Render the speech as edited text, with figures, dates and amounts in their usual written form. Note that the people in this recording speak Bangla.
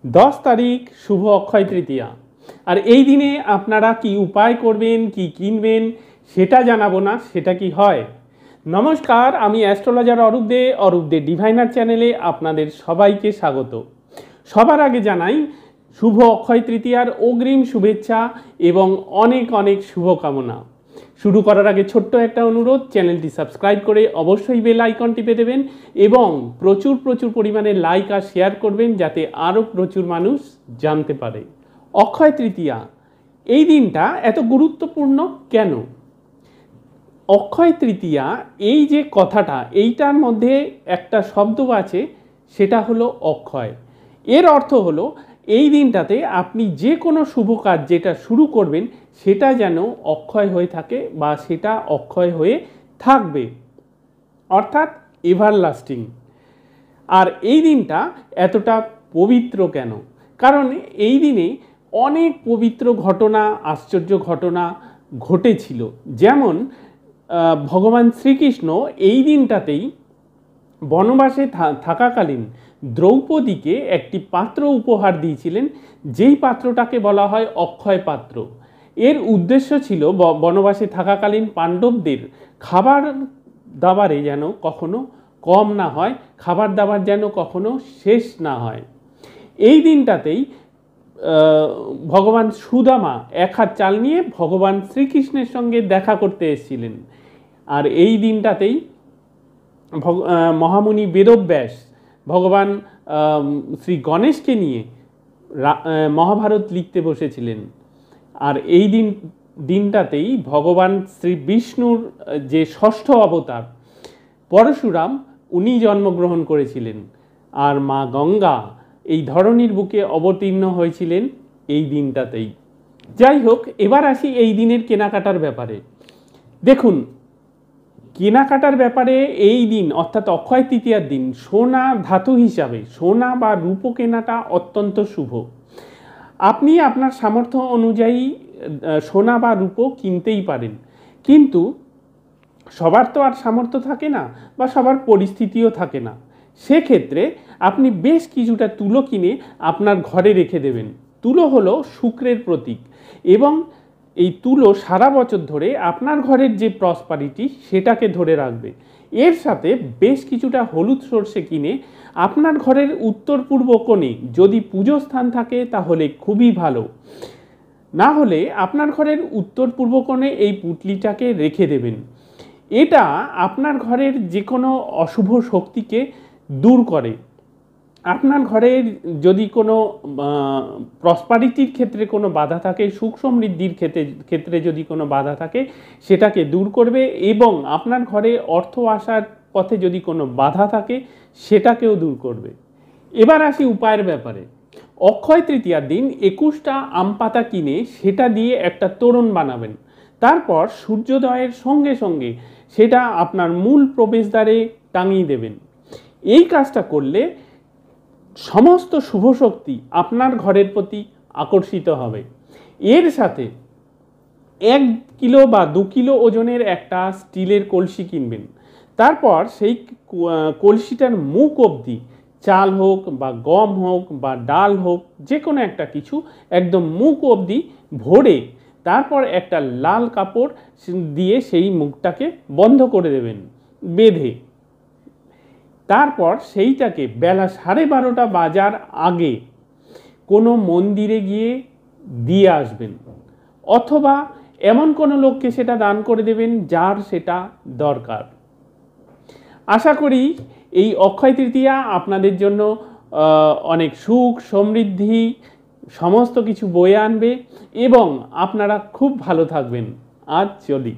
10 তারিখ শুভ অক্ষয় তৃতীয়া। আর এই দিনে আপনারা কি উপায় করবেন, কি কিনবেন সেটা জানাবো না, সেটা কি হয়। নমস্কার, আমি অ্যাস্ট্রোলজার অরূপ দে ডিভাইনার চ্যানেলে আপনাদের সবাইকে স্বাগত। সবার আগে জানাই শুভ অক্ষয় তৃতীয়ার অগ্রিম শুভেচ্ছা এবং অনেক অনেক শুভকামনা। শুরু করার আগে ছোট্ট একটা অনুরোধ, চ্যানেলটি সাবস্ক্রাইব করে অবশ্যই বেল আইকন টিপে দেবেন এবং প্রচুর পরিমাণে লাইক আর শেয়ার করবেন যাতে আরও প্রচুর মানুষ জানতে পারে। অক্ষয় তৃতীয়া এই দিনটা এত গুরুত্বপূর্ণ কেন? অক্ষয় তৃতীয়া এই যে কথাটা, এইটার মধ্যে একটা শব্দ আছে, সেটা হলো অক্ষয়। এর অর্থ হলো এই দিনটাতে আপনি যে কোনো শুভ কাজ যেটা শুরু করবেন সেটা যেন অক্ষয় হয়ে থাকে বা সেটা অক্ষয় হয়ে থাকবে, অর্থাৎ এভারলাস্টিং। আর এই দিনটা এতটা পবিত্র কেন? কারণ এই দিনে অনেক পবিত্র ঘটনা, আশ্চর্য ঘটনা ঘটেছিল। যেমন ভগবান শ্রীকৃষ্ণ এই দিনটাতেই বনবাসে থাকাকালীন দ্রৌপদীকে একটি পাত্র উপহার দিয়েছিলেন, যেই পাত্রটাকে বলা হয় অক্ষয় পাত্র। এর উদ্দেশ্য ছিল বনবাসে থাকাকালীন পাণ্ডবদের খাবার দাবারে যেন কখনো কম না হয়, খাবার দাবার যেন কখনো শেষ না হয়। এই দিনটাতেই ভগবান সুদামা এক হাত চাল নিয়ে ভগবান শ্রীকৃষ্ণের সঙ্গে দেখা করতে এসেছিলেন। আর এই দিনটাতেই মহামুনি বেদব্যাস ভগবান শ্রী গণেশকে নিয়ে মহাভারত লিখতে বসেছিলেন। আর এই দিনটাতেই ভগবান শ্রী বিষ্ণুর যে ষষ্ঠ অবতার পরশুরাম, উনি জন্মগ্রহণ করেছিলেন। আর মা গঙ্গা এই ধরনীর বুকে অবতীর্ণ হয়েছিলেন এই দিনটাতেই। যাই হোক, এবার আসি এই দিনের কেনাকাটার ব্যাপারে। দেখুন, কেনাকাটার ব্যাপারে এই দিন অর্থাৎ অক্ষয় তৃতীয়ার দিন সোনা ধাতু হিসাবে সোনা বা রূপো কেনাটা অত্যন্ত শুভ। আপনি আপনার সামর্থ্য অনুযায়ী সোনা বা রূপো কিনতেই পারেন, কিন্তু সবার তো আর সামর্থ্য থাকে না বা সবার পরিস্থিতিও থাকে না। সেক্ষেত্রে আপনি বেশ কিছুটা তুলো কিনে আপনার ঘরে রেখে দেবেন। তুলো হলো শুক্রের প্রতীক এবং এই তুলো সারা বছর ধরে আপনার ঘরের যে প্রসপারিটি সেটাকে ধরে রাখবে। এর সাথে বেশ কিছুটা হলুদ সর্ষে কিনে আপনার ঘরের উত্তর পূর্ব কোণে যদি পুজো স্থান থাকে তাহলে খুবই ভালো, না হলে আপনার ঘরের উত্তর পূর্ব কোণে এই পুঁটলিটাকে রেখে দেবেন। এটা আপনার ঘরের যে কোনো অশুভ শক্তিকে দূর করে। আপনার ঘরের যদি কোনো প্রসপারিটির ক্ষেত্রে কোনো বাধা থাকে, সুখ সমৃদ্ধির ক্ষেত্রে যদি কোনো বাধা থাকে সেটাকে দূর করবে এবং আপনার ঘরে অর্থ আসার পথে যদি কোনো বাধা থাকে সেটাকেও দূর করবে। এবার আসি উপায়ের ব্যাপারে। অক্ষয় তৃতীয়ার দিন 21টা আম পাতা কিনে সেটা দিয়ে একটা তোরণ বানাবেন। তারপর সূর্যোদয়ের সঙ্গে সঙ্গে সেটা আপনার মূল প্রবেশদ্বারে টাঙিয়ে দেবেন। এই কাজটা করলে সমস্ত শুভ শক্তি আপনার ঘরের প্রতি আকর্ষিত হবে। এর সাথে 1 কিলো বা 2 কিলো ওজনের একটা স্টিলের কলসি কিনবেন। তারপর সেই কলসিটার মুখ অবধি চাল হোক বা গম হোক বা ডাল হোক, যে কোনো একটা কিছু একদম মুখ অবধি ভরে তারপর একটা লাল কাপড় দিয়ে সেই মুখটাকে বন্ধ করে দেবেন বেঁধে। তারপর সেইটাকে বেলা 12:30 বাজার আগে কোনো মন্দিরে গিয়ে দিয়ে আসবেন, অথবা এমন কোনো লোককে সেটা দান করে দেবেন যার সেটা দরকার। আশা করি এই অক্ষয় তৃতীয়া আপনাদের জন্য অনেক সুখ সমৃদ্ধি সমস্ত কিছু বয়ে আনবে এবং আপনারা খুব ভালো থাকবেন। আজ চলি।